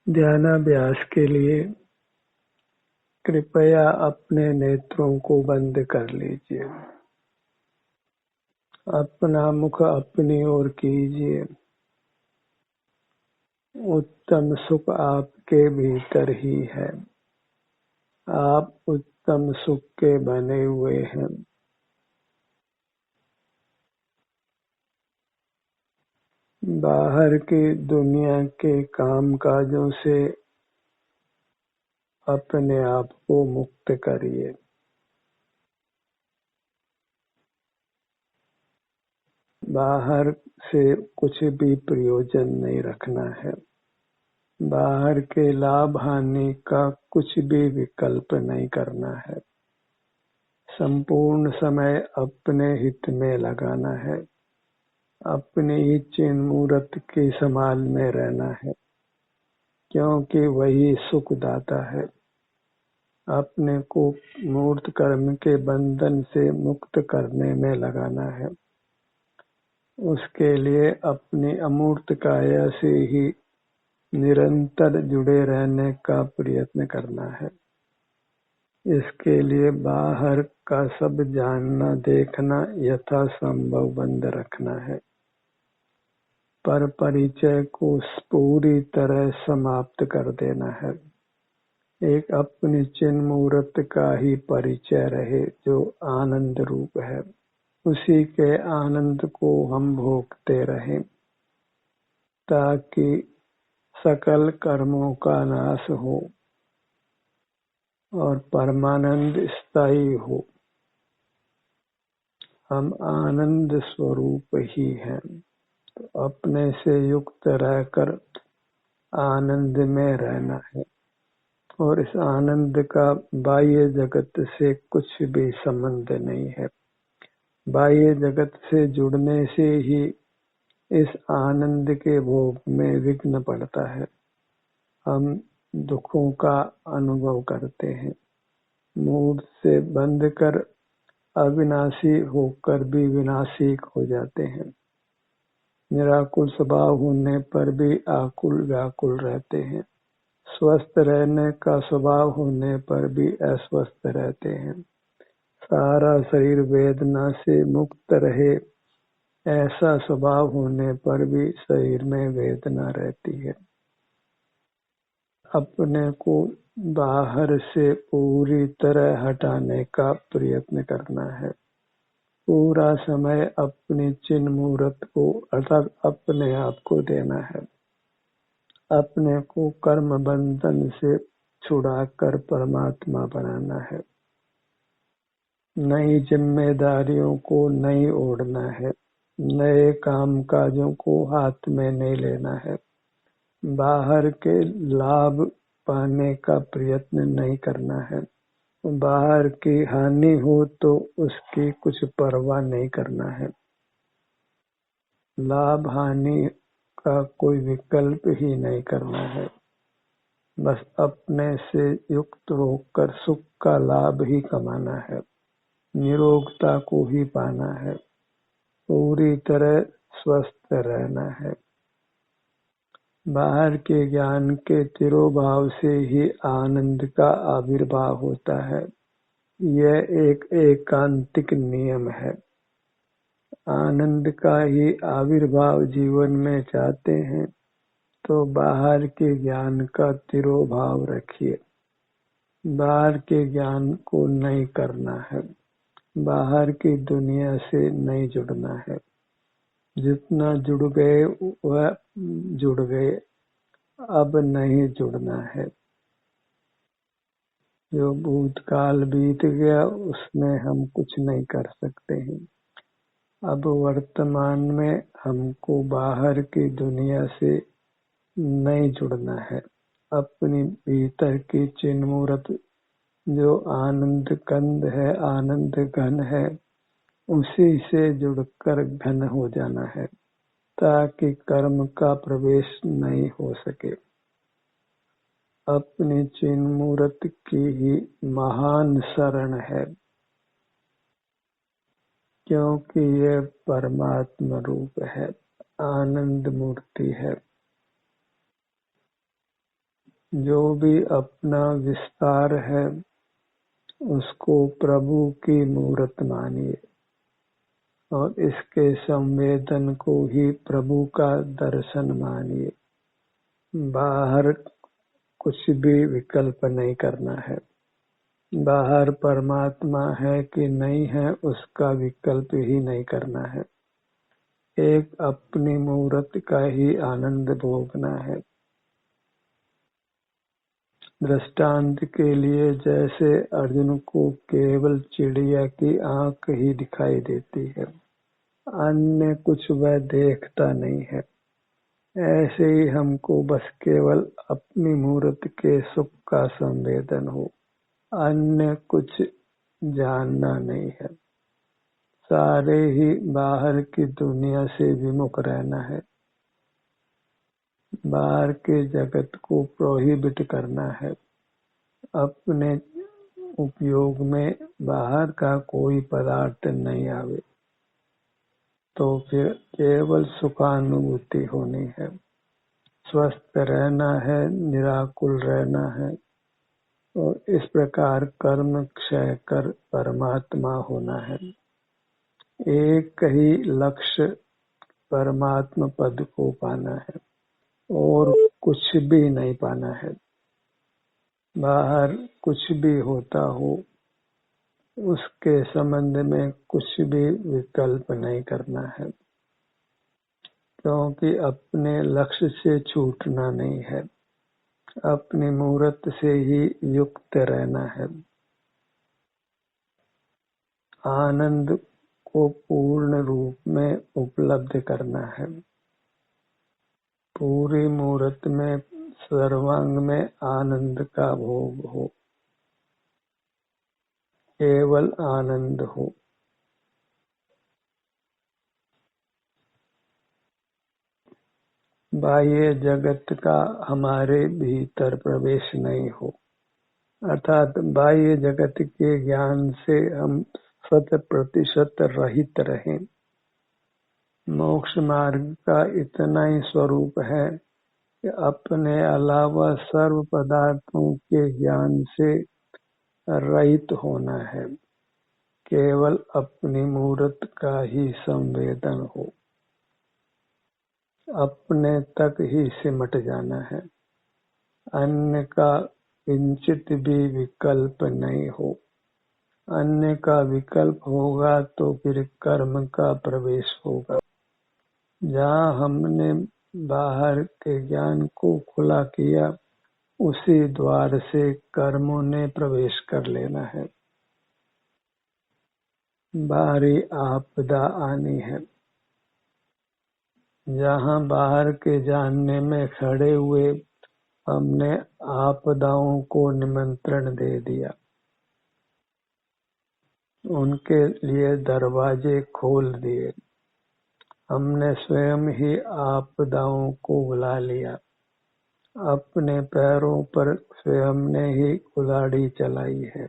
ध्यानाभ्यास के लिए कृपया अपने नेत्रों को बंद कर लीजिए। अपना मुख अपनी ओर कीजिए। उत्तम सुख आपके भीतर ही है। आप उत्तम सुख के बने हुए हैं। बाहर की दुनिया के कामकाजों से अपने आप को मुक्त करिए। बाहर से कुछ भी प्रयोजन नहीं रखना है। बाहर के लाभ हानि का कुछ भी विकल्प नहीं करना है। संपूर्ण समय अपने हित में लगाना है। अपनी ही चिन्ह मूर्त की संभाल में रहना है, क्योंकि वही सुखदाता है। अपने को मूर्त कर्म के बंधन से मुक्त करने में लगाना है। उसके लिए अपनी अमूर्त काया से ही निरंतर जुड़े रहने का प्रयत्न करना है। इसके लिए बाहर का सब जानना देखना यथासंभव बंद रखना है। पर परिचय को पूरी तरह समाप्त कर देना है। एक अपनी चिन्ह मूर्त का ही परिचय रहे जो आनंद रूप है। उसी के आनंद को हम भोगते रहें, ताकि सकल कर्मों का नाश हो और परमानंद स्थायी हो। हम आनंद स्वरूप ही हैं, तो अपने से युक्त रहकर आनंद में रहना है। और इस आनंद का बाह्य जगत से कुछ भी संबंध नहीं है। बाह्य जगत से जुड़ने से ही इस आनंद के भोग में विघ्न पड़ता है। हम दुखों का अनुभव करते हैं। मूड से बंध कर अविनाशी होकर भी विनाशी हो जाते हैं। निराकुल स्वभाव होने पर भी आकुल व्याकुल रहते हैं। स्वस्थ रहने का स्वभाव होने पर भी अस्वस्थ रहते हैं। सारा शरीर वेदना से मुक्त रहे, ऐसा स्वभाव होने पर भी शरीर में वेदना रहती है। अपने को बाहर से पूरी तरह हटाने का प्रयत्न करना है। पूरा समय अपनी चिन्ह मूर्त को अर्थात अपने आप को देना है। अपने को कर्म बंधन से छुड़ाकर परमात्मा बनाना है। नई जिम्मेदारियों को नहीं ओढ़ना है। नए काम काजों को हाथ में नहीं लेना है। बाहर के लाभ पाने का प्रयत्न नहीं करना है। बाहर की हानि हो तो उसकी कुछ परवाह नहीं करना है। लाभ हानि का कोई विकल्प ही नहीं करना है। बस अपने से युक्त होकर सुख का लाभ ही कमाना है। निरोगता को ही पाना है। पूरी तरह स्वस्थ रहना है। बाहर के ज्ञान के तिरोभाव से ही आनंद का आविर्भाव होता है। यह एक एकांतिक नियम है। आनंद का ही आविर्भाव जीवन में चाहते हैं तो बाहर के ज्ञान का तिरोभाव रखिए। बाहर के ज्ञान को नहीं करना है। बाहर की दुनिया से नहीं जुड़ना है। जितना जुड़ गए वह जुड़ गए, अब नहीं जुड़ना है। जो भूतकाल बीत गया उसमें हम कुछ नहीं कर सकते हैं। अब वर्तमान में हमको बाहर की दुनिया से नहीं जुड़ना है। अपनी भीतर की चिन्ह मूर्त जो आनंद कंद है, आनंद घन है, उसी से जुड़कर घन हो जाना है, ताकि कर्म का प्रवेश नहीं हो सके। अपनी चिन्ह मूर्त की ही महान शरण है, क्योंकि यह परमात्मा रूप है, आनंद मूर्ति है। जो भी अपना विस्तार है उसको प्रभु की मूरत मानिए और इसके संवेदन को ही प्रभु का दर्शन मानिए। बाहर कुछ भी विकल्प नहीं करना है। बाहर परमात्मा है कि नहीं है उसका विकल्प ही नहीं करना है। एक अपनी मूरत का ही आनंद भोगना है। दृष्टांत के लिए जैसे अर्जुन को केवल चिड़िया की आंख ही दिखाई देती है, अन्य कुछ वह देखता नहीं है, ऐसे ही हमको बस केवल अपनी मूरत के सुख का संवेदन हो, अन्य कुछ जानना नहीं है। सारे ही बाहर की दुनिया से विमुख रहना है। बाहर के जगत को प्रोहिबिट करना है। अपने उपयोग में बाहर का कोई पदार्थ नहीं आवे तो फिर केवल सुखानुभूति होनी है। स्वस्थ रहना है, निराकुल रहना है और इस प्रकार कर्म क्षय कर परमात्मा होना है। एक ही लक्ष्य परमात्मा पद को पाना है और कुछ भी नहीं पाना है। बाहर कुछ भी होता हो उसके संबंध में कुछ भी विकल्प नहीं करना है, क्योंकि अपने लक्ष्य से छूटना नहीं है। अपनी मूरत से ही युक्त रहना है। आनंद को पूर्ण रूप में उपलब्ध करना है। पूरी मूरत में सर्वांग में आनंद का भोग हो, केवल आनंद हो। बाह्य जगत का हमारे भीतर प्रवेश नहीं हो, अर्थात बाह्य जगत के ज्ञान से हम 100% रहित रहें। मोक्ष मार्ग का इतना ही स्वरूप है कि अपने अलावा सर्व पदार्थों के ज्ञान से रहित होना है। केवल अपनी मूरत का ही संवेदन हो, अपने तक ही सिमट जाना है। अन्य का किंचित भी विकल्प नहीं हो। अन्य का विकल्प होगा तो फिर कर्म का प्रवेश होगा। जहाँ हमने बाहर के ज्ञान को खुला किया उसी द्वार से कर्मों ने प्रवेश कर लेना है। बाहरी आपदा आनी है। जहाँ बाहर के जानने में खड़े हुए हमने आपदाओं को निमंत्रण दे दिया, उनके लिए दरवाजे खोल दिए, हमने स्वयं ही आपदाओं को बुला लिया, अपने पैरों पर स्वयं ने ही कुल्हाड़ी चलाई है।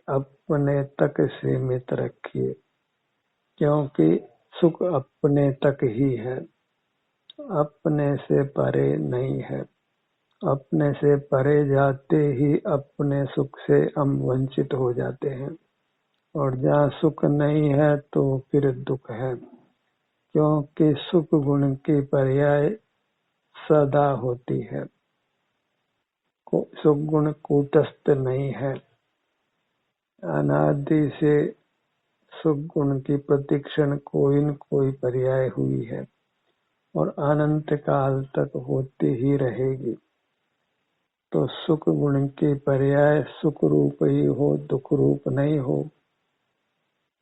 अपने तक सीमित रखिए, क्योंकि सुख अपने तक ही है, अपने से परे नहीं है। अपने से परे जाते ही अपने सुख से हम वंचित हो जाते हैं और जहाँ सुख नहीं है तो फिर दुख है, क्योंकि सुख गुण की पर्याय सदा होती है। सुख गुण कूटस्थ नहीं है। अनादि से सुख गुण की प्रतिक्षण कोई न कोई पर्याय हुई है और अनंत काल तक होती ही रहेगी। तो सुख गुण की पर्याय सुख रूप ही हो, दुख रूप नहीं हो।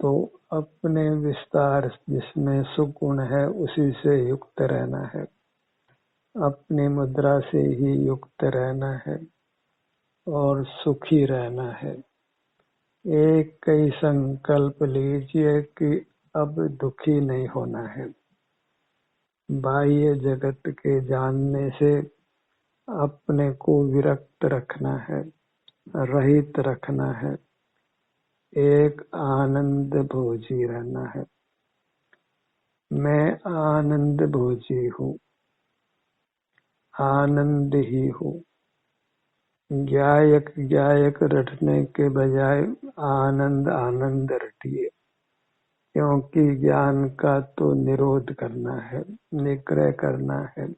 तो अपने विस्तार जिसमें सुख गुण है उसी से युक्त रहना है। अपनी मुद्रा से ही युक्त रहना है और सुखी रहना है। एक ही संकल्प लीजिए कि अब दुखी नहीं होना है। बाह्य जगत के जानने से अपने को विरक्त रखना है, रहित रखना है, एक आनंद भोजी रहना है। मैं आनंद भोजी हूँ। आनंद ही हो। ज्ञायक ज्ञायक रटने के बजाय आनंद आनंद रटिए, क्योंकि ज्ञान का तो निरोध करना है, निग्रह करना है।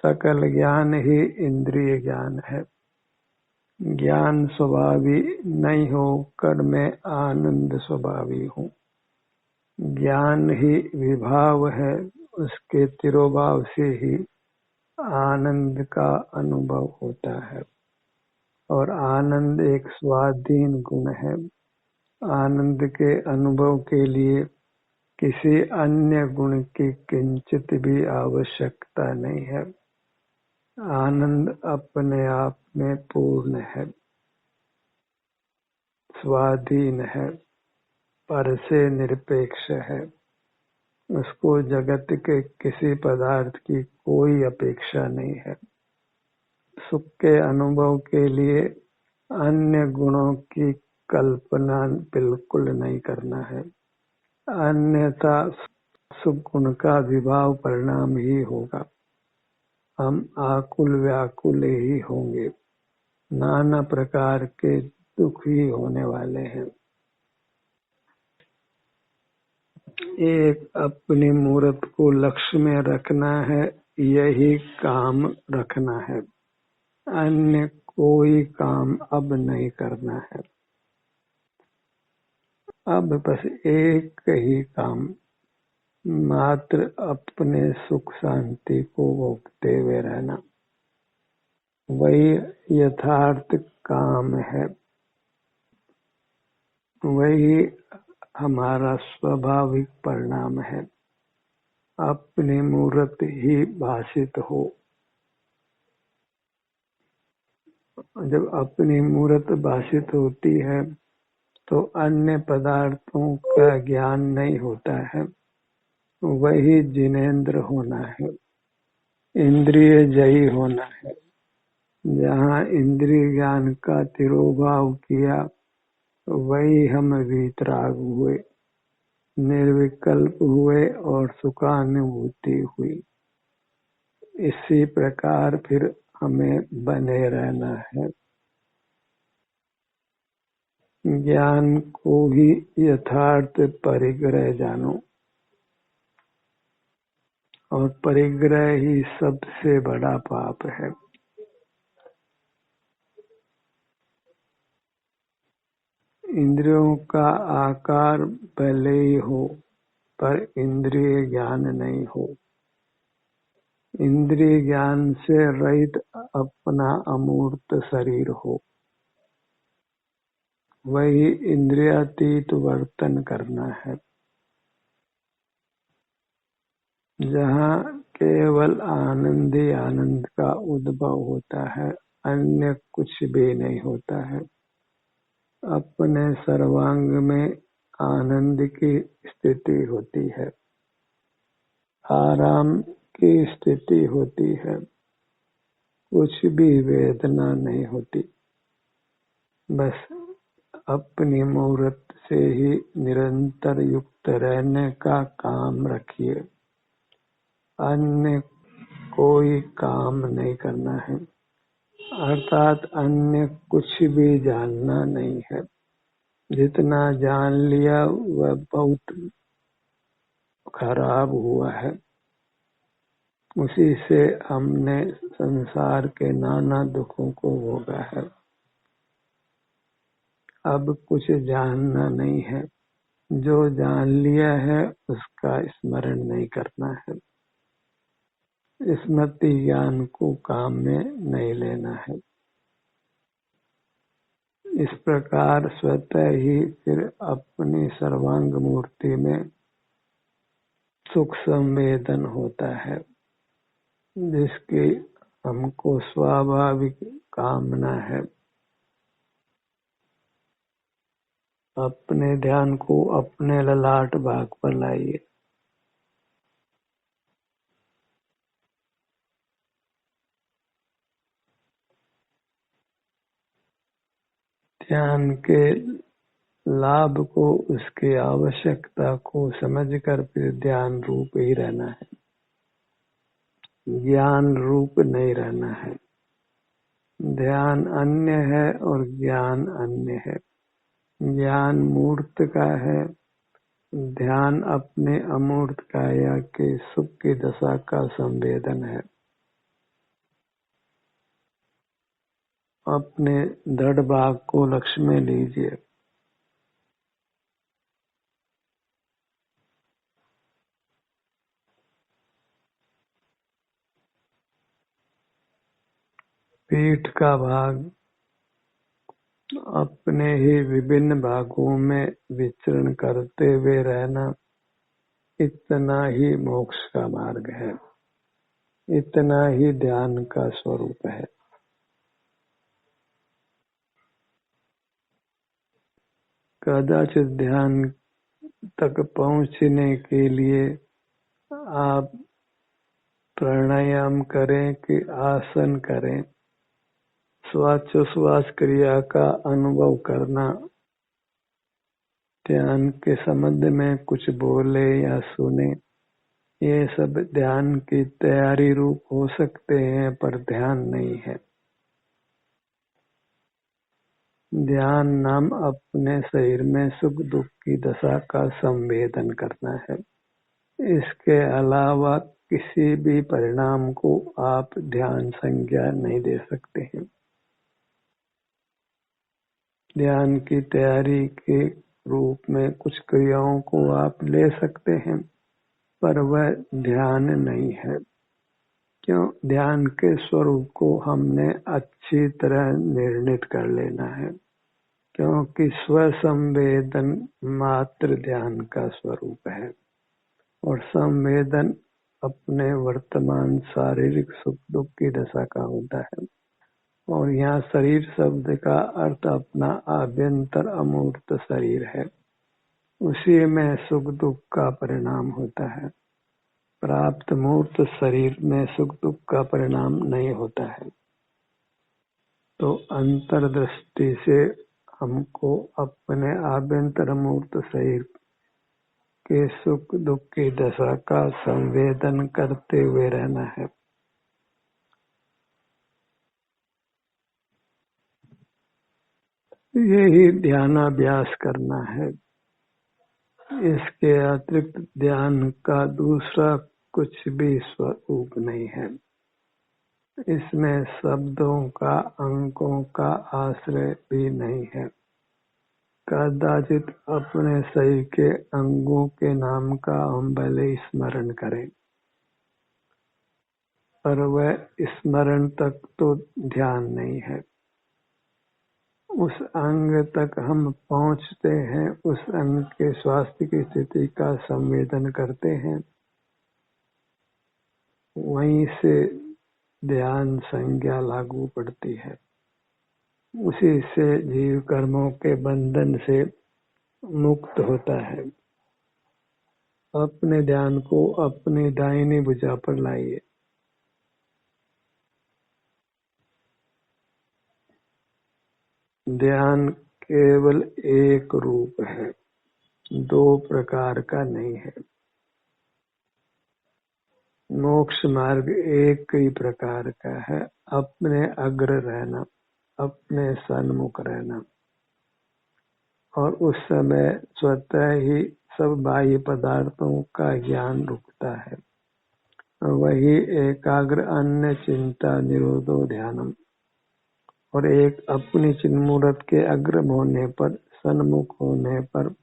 सकल ज्ञान ही इंद्रिय ज्ञान है। ज्ञान स्वभावी नहीं होकर मैं आनंद स्वभावी हूँ। ज्ञान ही विभाव है, उसके तिरोभाव से ही आनंद का अनुभव होता है। और आनंद एक स्वाधीन गुण है। आनंद के अनुभव के लिए किसी अन्य गुण की किंचित भी आवश्यकता नहीं है। आनंद अपने आप में पूर्ण है, स्वाधीन है, पर से निरपेक्ष है। उसको जगत के किसी पदार्थ की कोई अपेक्षा नहीं है। सुख के अनुभव के लिए अन्य गुणों की कल्पना बिल्कुल नहीं करना है, अन्यथा सुख गुण का विभाव परिणाम ही होगा। हम आकुल व्याकुल ही होंगे, नाना प्रकार के दुख ही होने वाले हैं। एक अपनी मूर्त को लक्ष्य में रखना है, यही काम रखना है। अन्य कोई काम अब नहीं करना है। अब बस एक ही काम, मात्र अपने सुख शांति को भोगते हुए रहना, वही यथार्थ काम है। वही हमारा स्वाभाविक परिणाम है। अपनी मूर्त ही भाषित हो। जब अपनी मूर्त भाषित होती है तो अन्य पदार्थों का ज्ञान नहीं होता है। वही जिनेंद्र होना है, इंद्रिय जयी होना है। जहाँ इंद्रिय ज्ञान का तिरोभाव किया, वही हम वीतराग हुए, निर्विकल्प हुए और सुखानुभूति हुई। इसी प्रकार फिर हमें बने रहना है। ज्ञान को ही यथार्थ परिग्रह जानो, और परिग्रह ही सबसे बड़ा पाप है। इंद्रियों का आकार भले ही हो, पर इंद्रिय ज्ञान नहीं हो। इंद्रिय ज्ञान से रहित अपना अमूर्त शरीर हो, वही इंद्रियातीत वर्तन करना है। जहाँ केवल आनंद ही आनंद का उद्भव होता है, अन्य कुछ भी नहीं होता है। अपने सर्वांग में आनंद की स्थिति होती है, आराम की स्थिति होती है, कुछ भी वेदना नहीं होती। बस अपनी मूर्त से ही निरंतर युक्त रहने का काम रखिए, अन्य कोई काम नहीं करना है। अर्थात अन्य कुछ भी जानना नहीं है। जितना जान लिया वह बहुत खराब हुआ है। उसी से हमने संसार के नाना दुखों को भोगा है। अब कुछ जानना नहीं है। जो जान लिया है उसका स्मरण नहीं करना है। स्मृति ज्ञान को काम में नहीं लेना है। इस प्रकार स्वतः ही फिर अपनी सर्वांग मूर्ति में सुख संवेदन होता है, जिसकी हमको स्वाभाविक कामना है। अपने ध्यान को अपने ललाट भाग पर लाइए। ध्यान के लाभ को, उसकी आवश्यकता को समझकर फिर ध्यान रूप ही रहना है। ज्ञान रूप नहीं रहना है। ध्यान अन्य है और ज्ञान अन्य है। ज्ञान मूर्त का है, ध्यान अपने अमूर्त काया के सुख की दशा का संवेदन है। अपने दृढ़ भाग को लक्ष्य में लीजिए। पीठ का भाग अपने ही विभिन्न भागों में विचरण करते हुए रहना, इतना ही मोक्ष का मार्ग है, इतना ही ध्यान का स्वरूप है। कदाचित ध्यान तक पहुंचने के लिए आप प्राणायाम करें कि आसन करें, श्वासोच्छ्वास क्रिया का अनुभव करना, ध्यान के संबंध में कुछ बोले या सुने, ये सब ध्यान की तैयारी रूप हो सकते हैं, पर ध्यान नहीं है। ध्यान नाम अपने शरीर में सुख दुख की दशा का संवेदन करना है। इसके अलावा किसी भी परिणाम को आप ध्यान संज्ञा नहीं दे सकते हैं। ध्यान की तैयारी के रूप में कुछ क्रियाओं को आप ले सकते हैं, पर वह ध्यान नहीं है। क्यों? ध्यान के स्वरूप को हमने अच्छी तरह निर्णित कर लेना है, क्योंकि स्वसंवेदन मात्र ध्यान का स्वरूप है और संवेदन अपने वर्तमान शारीरिक सुख दुख की दशा का होता है। और यहाँ शरीर शब्द का अर्थ अपना आभ्यंतर अमूर्त शरीर है, उसी में सुख दुख का परिणाम होता है। प्राप्त मूर्त शरीर में सुख दुख का परिणाम नहीं होता है। तो अंतर्दृष्टि से हमको अपने आभ्यंतर मूर्त शरीर के सुख दुख की दशा का संवेदन करते हुए रहना है। यही ध्यानाभ्यास करना है। इसके अतिरिक्त ध्यान का दूसरा कुछ भी स्वरूप नहीं है। इसमें शब्दों का अंकों का आश्रय भी नहीं है। कदाचित अपने शरीर के अंगों के नाम का हम भले स्मरण करें, पर वह स्मरण तक तो ध्यान नहीं है। उस अंग तक हम पहुंचते हैं, उस अंग के स्वास्थ्य की स्थिति का संवेदन करते हैं, वहीं से ध्यान संज्ञा लागू पड़ती है। उसी से जीव कर्मों के बंधन से मुक्त होता है। अपने ध्यान को अपनी दाहिनी भुजा पर लाइए। ध्यान केवल एक रूप है, दो प्रकार का नहीं है। मोक्ष मार्ग एक ही प्रकार का है, अपने अग्र रहना, अपने सन्मुख रहना, और उस समय स्वतः ही सब बाह्य पदार्थों का ज्ञान रुकता है। वही एकाग्र अन्य चिंता निरोधो ध्यानम, और एक अपनी चिन्मूर्त के अग्र होने पर, सन्मुख होने पर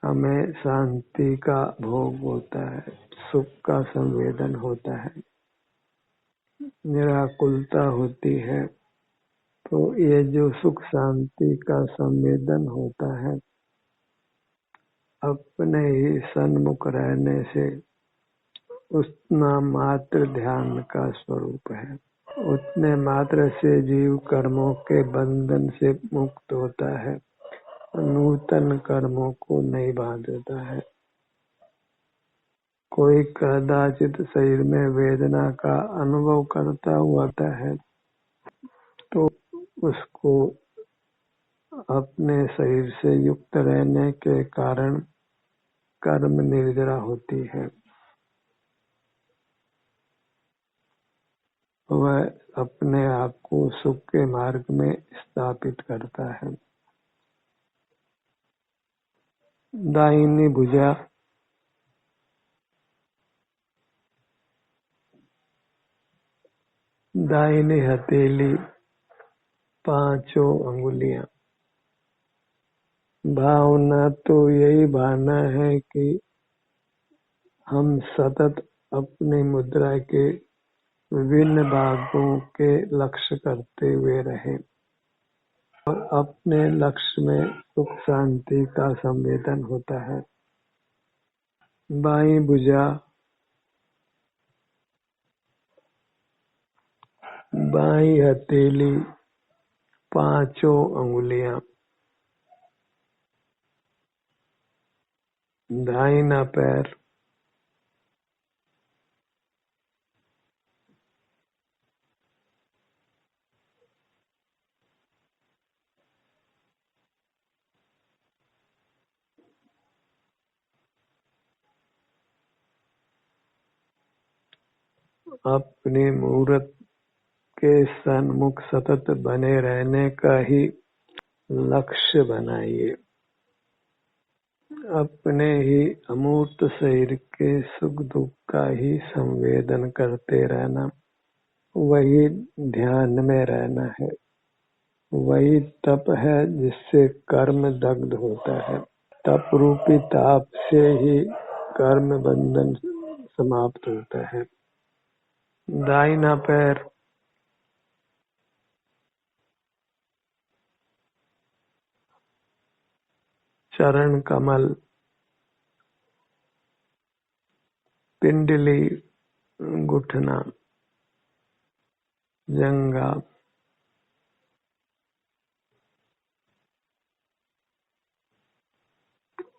हमें शांति का भोग होता है, सुख का संवेदन होता है, निराकुलता होती है। तो ये जो सुख शांति का संवेदन होता है, अपने ही सन्मुख रहने से उतना मात्र ध्यान का स्वरूप है। उतने मात्र से जीव कर्मों के बंधन से मुक्त होता है, नूतन कर्मों को नहीं बांधता है। कोई कदाचित शरीर में वेदना का अनुभव करता होता है, तो उसको अपने शरीर से युक्त रहने के कारण कर्म निर्जरा होती है। वह अपने आप को सुख के मार्ग में स्थापित करता है। दाहिनी भुजा, दाहिनी हथेली, पांचों अंगुलियां। भावना तो यही भावना है कि हम सतत अपनी मुद्रा के विभिन्न भागों के लक्ष्य करते हुए रहें और अपने लक्ष्य में सुख शांति का संवेदन होता है। बाईं भुजा, बाईं हथेली, पांचों अंगुलियां। दाहिना पैर, अपनी मूर्त के सन्मुख सतत बने रहने का ही लक्ष्य बनाइए। अपने ही अमूर्त शरीर के सुख दुख का ही संवेदन करते रहना, वही ध्यान में रहना है। वही तप है जिससे कर्म दग्ध होता है। तप रूपी ताप से ही कर्म बंधन समाप्त होता है। दाहिना पैर, चरण कमल, पिंडली, घुटना, जंघा।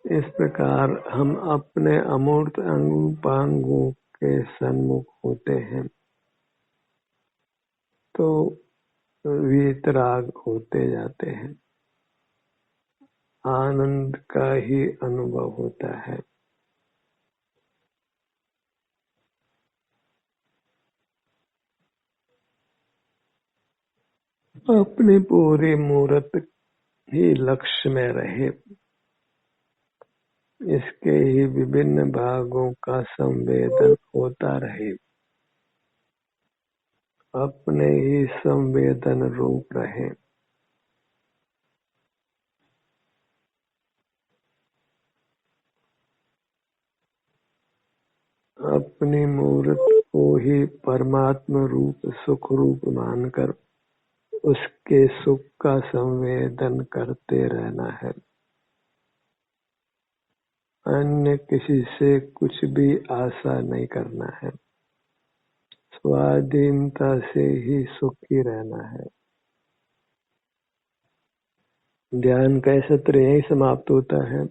इस प्रकार हम अपने अमूर्त अंगों के सन्मुख होते हैं तो वीतराग होते जाते हैं, आनंद का ही अनुभव होता है। अपनी पूरी मूर्त ही लक्ष्य में रहे, इसके ही विभिन्न भागों का संवेदन होता रहे, अपने ही संवेदन रूप रहे। अपनी मूर्त को ही परमात्मा रूप सुख रूप मानकर उसके सुख का संवेदन करते रहना है। अन्य किसी से कुछ भी आशा नहीं करना है। स्वाधीनता से ही सुखी रहना है। ध्यान का सत्र यही समाप्त होता है।